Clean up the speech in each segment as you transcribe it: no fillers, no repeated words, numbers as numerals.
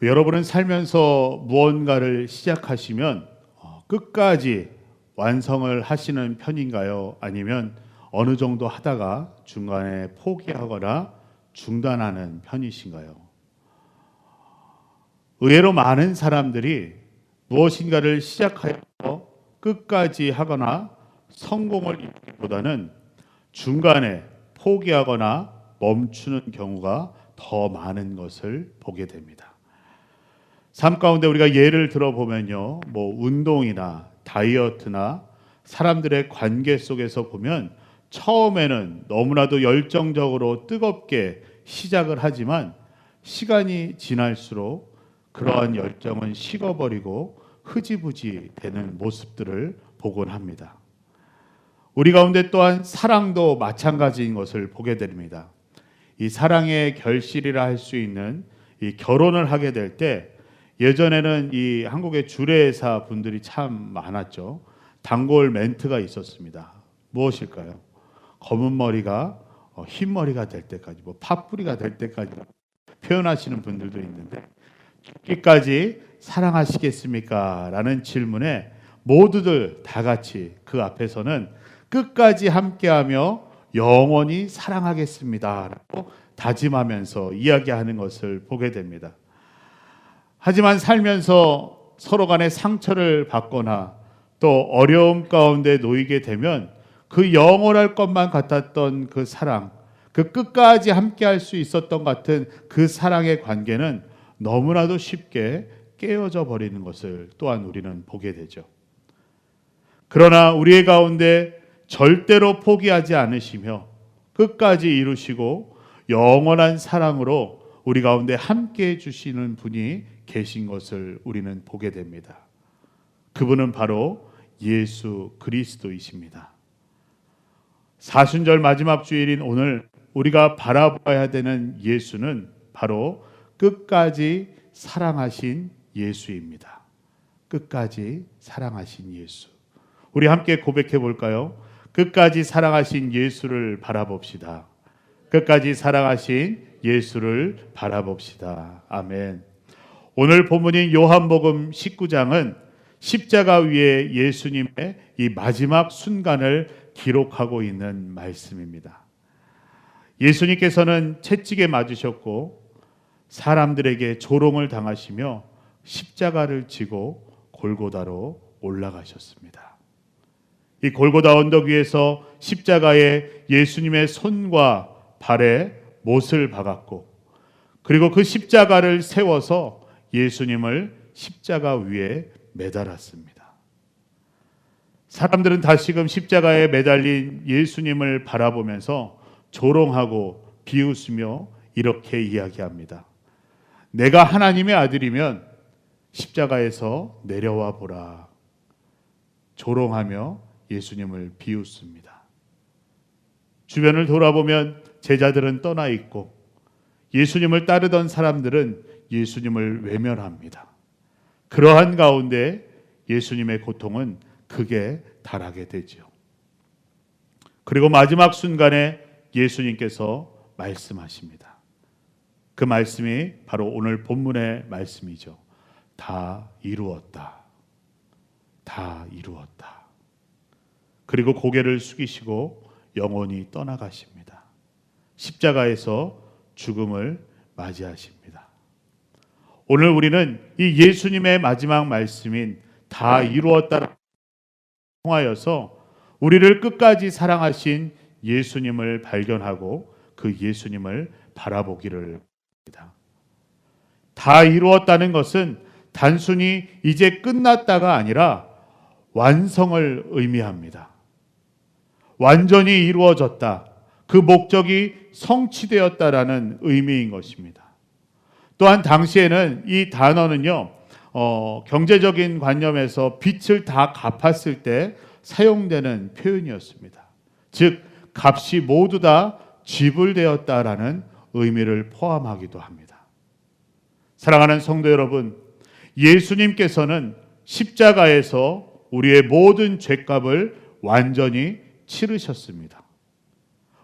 여러분은 살면서 무언가를 시작하시면 끝까지 완성을 하시는 편인가요? 아니면 어느 정도 하다가 중간에 포기하거나 중단하는 편이신가요? 의외로 많은 사람들이 무엇인가를 시작하여 끝까지 하거나 성공을 이루기보다는 중간에 포기하거나 멈추는 경우가 더 많은 것을 보게 됩니다. 삶 가운데 우리가 예를 들어보면요, 운동이나 다이어트나 사람들의 관계 속에서 보면 처음에는 너무나도 열정적으로 뜨겁게 시작을 하지만 시간이 지날수록 그러한 열정은 식어버리고 흐지부지 되는 모습들을 보곤 합니다. 우리 가운데 또한 사랑도 마찬가지인 것을 보게 됩니다. 이 사랑의 결실이라 할 수 있는 이 결혼을 하게 될 때 예전에는 이 한국의 주례사 분들이 참 많았죠. 단골 멘트가 있었습니다. 무엇일까요? 검은 머리가 흰 머리가 될 때까지, 팥뿌리가 될 때까지 표현하시는 분들도 있는데, 죽기까지 사랑하시겠습니까? 라는 질문에 모두들 다 같이 그 앞에서는 끝까지 함께하며 영원히 사랑하겠습니다 라고 다짐하면서 이야기하는 것을 보게 됩니다. 하지만 살면서 서로 간에 상처를 받거나 또 어려움 가운데 놓이게 되면 그 영원할 것만 같았던 그 사랑, 그 끝까지 함께할 수 있었던 같은 그 사랑의 관계는 너무나도 쉽게 깨어져 버리는 것을 또한 우리는 보게 되죠. 그러나 우리의 가운데 절대로 포기하지 않으시며 끝까지 이루시고 영원한 사랑으로 우리 가운데 함께해 주시는 분이 계신 것을 우리는 보게 됩니다. 그분은 바로 예수 그리스도이십니다. 사순절 마지막 주일인 오늘 우리가 바라봐야 되는 예수는 바로 끝까지 사랑하신 예수입니다. 끝까지 사랑하신 예수. 우리 함께 고백해 볼까요? 끝까지 사랑하신 예수를 바라봅시다. 끝까지 사랑하신 예수를 바라봅시다. 아멘. 오늘 본문인 요한복음 19장은 십자가 위에 예수님의 이 마지막 순간을 기록하고 있는 말씀입니다. 예수님께서는 채찍에 맞으셨고 사람들에게 조롱을 당하시며 십자가를 지고 골고다로 올라가셨습니다. 이 골고다 언덕 위에서 십자가에 예수님의 손과 발에 못을 박았고, 그리고 그 십자가를 세워서 예수님을 십자가 위에 매달았습니다. 사람들은 다시금 십자가에 매달린 예수님을 바라보면서 조롱하고 비웃으며 이렇게 이야기합니다. 내가 하나님의 아들이면 십자가에서 내려와 보라. 조롱하며 예수님을 비웃습니다. 주변을 돌아보면 제자들은 떠나 있고 예수님을 따르던 사람들은 예수님을 외면합니다. 그러한 가운데 예수님의 고통은 극에 달하게 되죠. 그리고 마지막 순간에 예수님께서 말씀하십니다. 그 말씀이 바로 오늘 본문의 말씀이죠. 다 이루었다. 다 이루었다. 그리고 고개를 숙이시고 영원히 떠나가십니다. 십자가에서 죽음을 맞이하십니다. 오늘 우리는 이 예수님의 마지막 말씀인 다 이루었다를 통하여서 우리를 끝까지 사랑하신 예수님을 발견하고 그 예수님을 바라보기를 합니다. 다 이루었다는 것은 단순히 이제 끝났다가 아니라 완성을 의미합니다. 완전히 이루어졌다. 그 목적이 성취되었다라는 의미인 것입니다. 또한 당시에는 이 단어는요, 경제적인 관념에서 빚을 다 갚았을 때 사용되는 표현이었습니다. 즉, 값이 모두 다 지불되었다라는 의미를 포함하기도 합니다. 사랑하는 성도 여러분, 예수님께서는 십자가에서 우리의 모든 죄값을 완전히 치르셨습니다.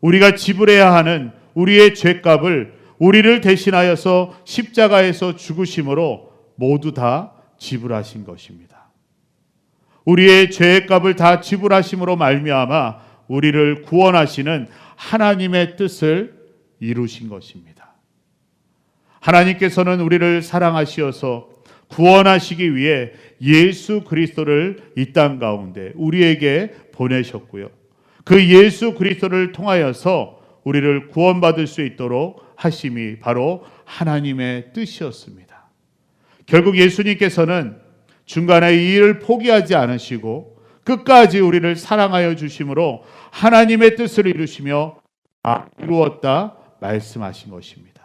우리가 지불해야 하는 우리의 죄값을 우리를 대신하여서 십자가에서 죽으심으로 모두 다 지불하신 것입니다. 우리의 죄의 값을 다 지불하심으로 말미암아 우리를 구원하시는 하나님의 뜻을 이루신 것입니다. 하나님께서는 우리를 사랑하시어서 구원하시기 위해 예수 그리스도를 이 땅 가운데 우리에게 보내셨고요. 그 예수 그리스도를 통하여서 우리를 구원받을 수 있도록 하심이 바로 하나님의 뜻이었습니다. 결국 예수님께서는 중간에 이 일을 포기하지 않으시고 끝까지 우리를 사랑하여 주심으로 하나님의 뜻을 이루시며 이루었다 말씀하신 것입니다.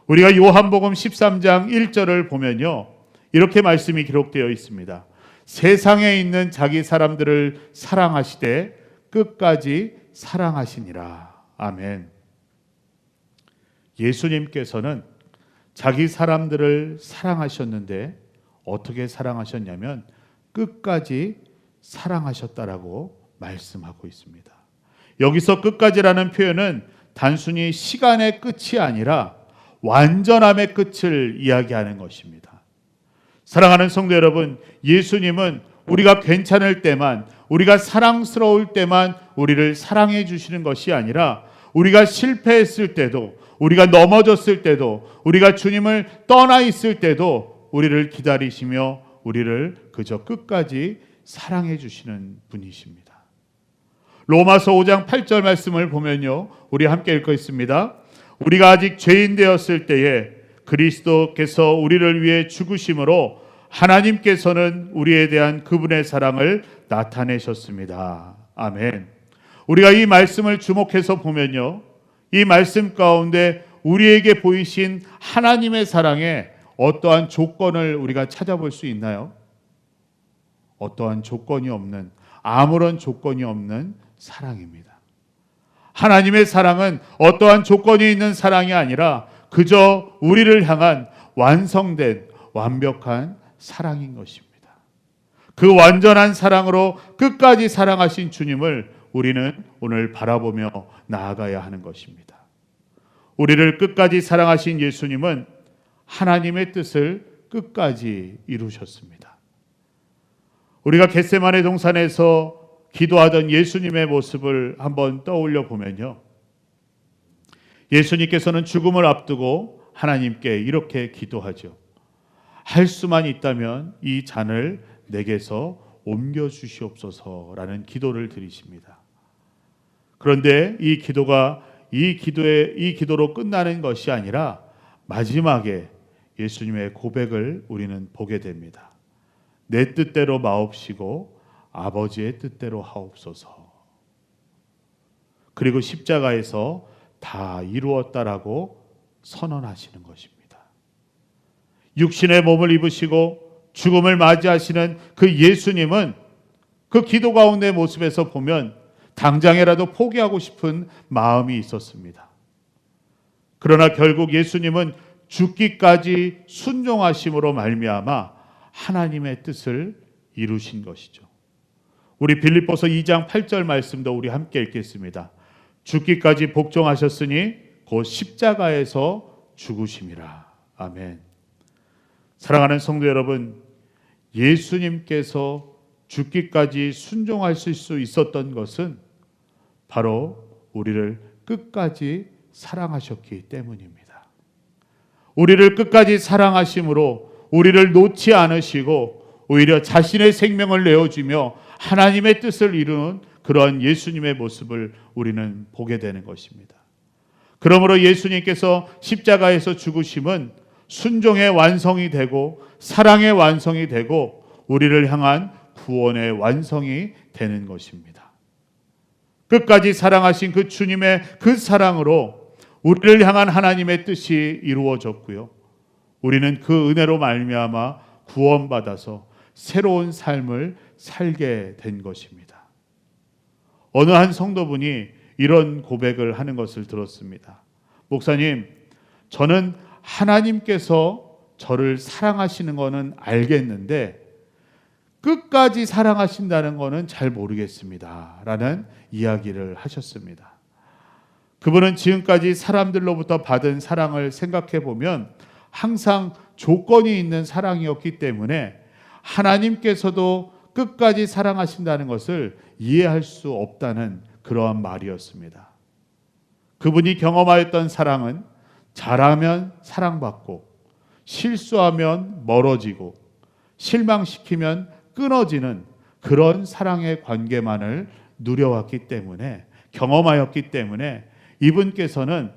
우리가 요한복음 13장 1절을 보면요, 이렇게 말씀이 기록되어 있습니다. 세상에 있는 자기 사람들을 사랑하시되 끝까지 사랑하시니라. 아멘. 예수님께서는 자기 사람들을 사랑하셨는데 어떻게 사랑하셨냐면 끝까지 사랑하셨다라고 말씀하고 있습니다. 여기서 끝까지라는 표현은 단순히 시간의 끝이 아니라 완전함의 끝을 이야기하는 것입니다. 사랑하는 성도 여러분, 예수님은 우리가 괜찮을 때만, 우리가 사랑스러울 때만 우리를 사랑해 주시는 것이 아니라 우리가 실패했을 때도, 우리가 넘어졌을 때도, 우리가 주님을 떠나 있을 때도 우리를 기다리시며 우리를 그저 끝까지 사랑해 주시는 분이십니다. 로마서 5장 8절 말씀을 보면요, 우리 함께 읽겠습니다. 우리가 아직 죄인 되었을 때에 그리스도께서 우리를 위해 죽으심으로 하나님께서는 우리에 대한 그분의 사랑을 나타내셨습니다. 아멘. 우리가 이 말씀을 주목해서 보면요, 이 말씀 가운데 우리에게 보이신 하나님의 사랑에 어떠한 조건을 우리가 찾아볼 수 있나요? 어떠한 조건이 없는, 아무런 조건이 없는 사랑입니다. 하나님의 사랑은 어떠한 조건이 있는 사랑이 아니라 그저 우리를 향한 완성된 완벽한 사랑인 것입니다. 그 완전한 사랑으로 끝까지 사랑하신 주님을 우리는 오늘 바라보며 나아가야 하는 것입니다. 우리를 끝까지 사랑하신 예수님은 하나님의 뜻을 끝까지 이루셨습니다. 우리가 겟세마네 동산에서 기도하던 예수님의 모습을 한번 떠올려 보면요, 예수님께서는 죽음을 앞두고 하나님께 이렇게 기도하죠. 할 수만 있다면 이 잔을 내게서 옮겨 주시옵소서라는 기도를 드리십니다. 그런데 이 기도로 끝나는 것이 아니라 마지막에 예수님의 고백을 우리는 보게 됩니다. 내 뜻대로 마옵시고 아버지의 뜻대로 하옵소서. 그리고 십자가에서 다 이루었다라고 선언하시는 것입니다. 육신의 몸을 입으시고 죽음을 맞이하시는 그 예수님은 그 기도 가운데 모습에서 보면 당장이라도 포기하고 싶은 마음이 있었습니다. 그러나 결국 예수님은 죽기까지 순종하심으로 말미암아 하나님의 뜻을 이루신 것이죠. 우리 빌립보서 2장 8절 말씀도 우리 함께 읽겠습니다. 죽기까지 복종하셨으니 곧 십자가에서 죽으심이라. 아멘. 사랑하는 성도 여러분, 예수님께서 죽기까지 순종하실 수 있었던 것은 바로 우리를 끝까지 사랑하셨기 때문입니다. 우리를 끝까지 사랑하심으로 우리를 놓지 않으시고 오히려 자신의 생명을 내어주며 하나님의 뜻을 이루는 그러한 예수님의 모습을 우리는 보게 되는 것입니다. 그러므로 예수님께서 십자가에서 죽으심은 순종의 완성이 되고 사랑의 완성이 되고 우리를 향한 구원의 완성이 되는 것입니다. 끝까지 사랑하신 그 주님의 그 사랑으로 우리를 향한 하나님의 뜻이 이루어졌고요. 우리는 그 은혜로 말미암아 구원받아서 새로운 삶을 살게 된 것입니다. 어느 한 성도분이 이런 고백을 하는 것을 들었습니다. 목사님, 저는 하나님께서 저를 사랑하시는 것은 알겠는데 끝까지 사랑하신다는 것은 잘 모르겠습니다. 라는 이야기를 하셨습니다. 그분은 지금까지 사람들로부터 받은 사랑을 생각해 보면 항상 조건이 있는 사랑이었기 때문에 하나님께서도 끝까지 사랑하신다는 것을 이해할 수 없다는 그러한 말이었습니다. 그분이 경험하였던 사랑은 잘하면 사랑받고, 실수하면 멀어지고, 실망시키면 끊어지는 그런 사랑의 관계만을 누려왔기 때문에, 경험하였기 때문에 이분께서는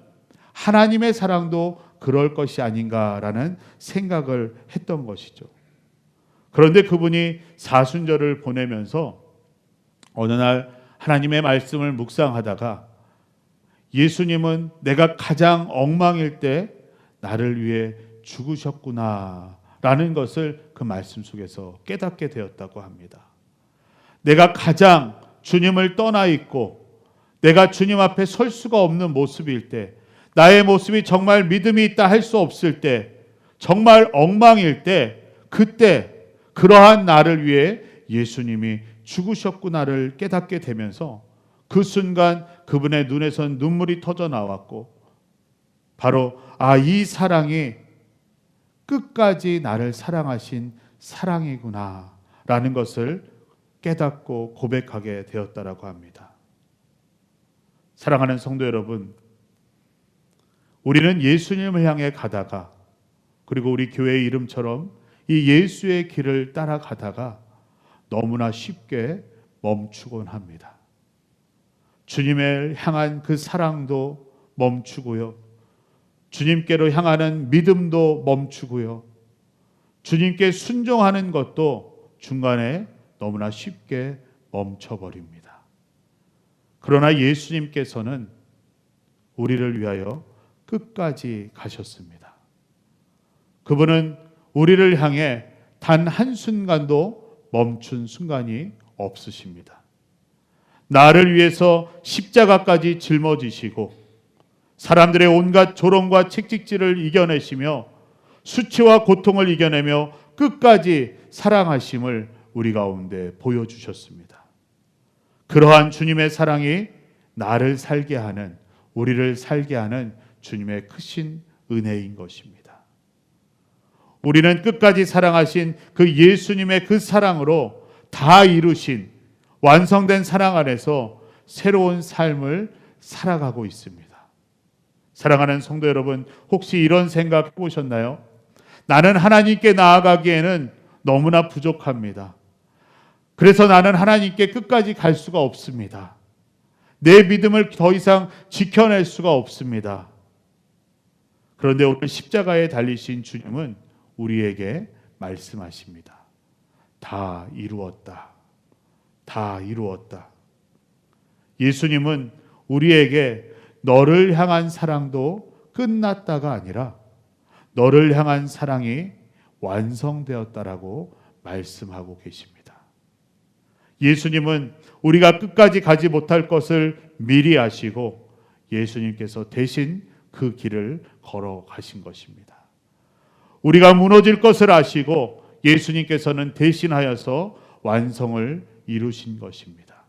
하나님의 사랑도 그럴 것이 아닌가라는 생각을 했던 것이죠. 그런데 그분이 사순절을 보내면서 어느 날 하나님의 말씀을 묵상하다가 예수님은 내가 가장 엉망일 때 나를 위해 죽으셨구나 라는 것을 그 말씀 속에서 깨닫게 되었다고 합니다. 내가 가장 주님을 떠나 있고 내가 주님 앞에 설 수가 없는 모습일 때, 나의 모습이 정말 믿음이 있다 할 수 없을 때, 정말 엉망일 때, 그때 그러한 나를 위해 예수님이 죽으셨구나를 깨닫게 되면서 그 순간 그분의 눈에선 눈물이 터져 나왔고, 바로 이 사랑이 끝까지 나를 사랑하신 사랑이구나 라는 것을 깨닫고 고백하게 되었다라고 합니다. 사랑하는 성도 여러분, 우리는 예수님을 향해 가다가, 그리고 우리 교회의 이름처럼 이 예수의 길을 따라가다가 너무나 쉽게 멈추곤 합니다. 주님을 향한 그 사랑도 멈추고요, 주님께로 향하는 믿음도 멈추고요, 주님께 순종하는 것도 중간에 너무나 쉽게 멈춰버립니다. 그러나 예수님께서는 우리를 위하여 끝까지 가셨습니다. 그분은 우리를 향해 단 한순간도 멈춘 순간이 없으십니다. 나를 위해서 십자가까지 짊어지시고 사람들의 온갖 조롱과 채찍질을 이겨내시며 수치와 고통을 이겨내며 끝까지 사랑하심을 우리 가운데 보여주셨습니다. 그러한 주님의 사랑이 나를 살게 하는, 우리를 살게 하는 주님의 크신 은혜인 것입니다. 우리는 끝까지 사랑하신 그 예수님의 그 사랑으로 다 이루신 완성된 사랑 안에서 새로운 삶을 살아가고 있습니다. 사랑하는 성도 여러분, 혹시 이런 생각 해보셨나요? 나는 하나님께 나아가기에는 너무나 부족합니다. 그래서 나는 하나님께 끝까지 갈 수가 없습니다. 내 믿음을 더 이상 지켜낼 수가 없습니다. 그런데 오늘 십자가에 달리신 주님은 우리에게 말씀하십니다. 다 이루었다. 다 이루었다. 예수님은 우리에게 너를 향한 사랑도 끝났다가 아니라 너를 향한 사랑이 완성되었다라고 말씀하고 계십니다. 예수님은 우리가 끝까지 가지 못할 것을 미리 아시고 예수님께서 대신 그 길을 걸어가신 것입니다. 우리가 무너질 것을 아시고 예수님께서는 대신하여서 완성을 이루신 것입니다.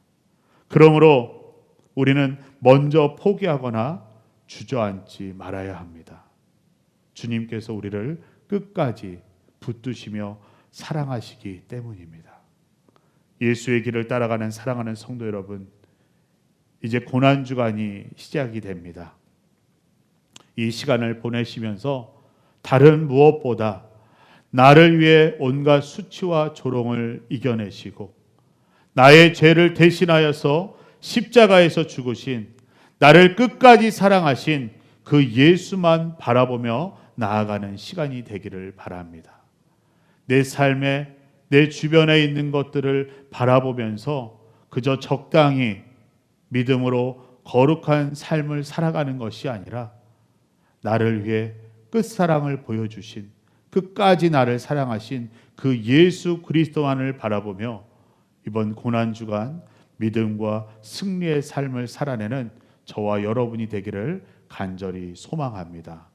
그러므로 우리는 먼저 포기하거나 주저앉지 말아야 합니다. 주님께서 우리를 끝까지 붙드시며 사랑하시기 때문입니다. 예수의 길을 따라가는 사랑하는 성도 여러분, 이제 고난주간이 시작이 됩니다. 이 시간을 보내시면서 다른 무엇보다 나를 위해 온갖 수치와 조롱을 이겨내시고 나의 죄를 대신하여서 십자가에서 죽으신, 나를 끝까지 사랑하신 그 예수만 바라보며 나아가는 시간이 되기를 바랍니다. 내 삶에, 내 주변에 있는 것들을 바라보면서 그저 적당히 믿음으로 거룩한 삶을 살아가는 것이 아니라 나를 위해 끝사랑을 보여주신, 끝까지 나를 사랑하신 그 예수 그리스도만을 바라보며 이번 고난주간 믿음과 승리의 삶을 살아내는 저와 여러분이 되기를 간절히 소망합니다.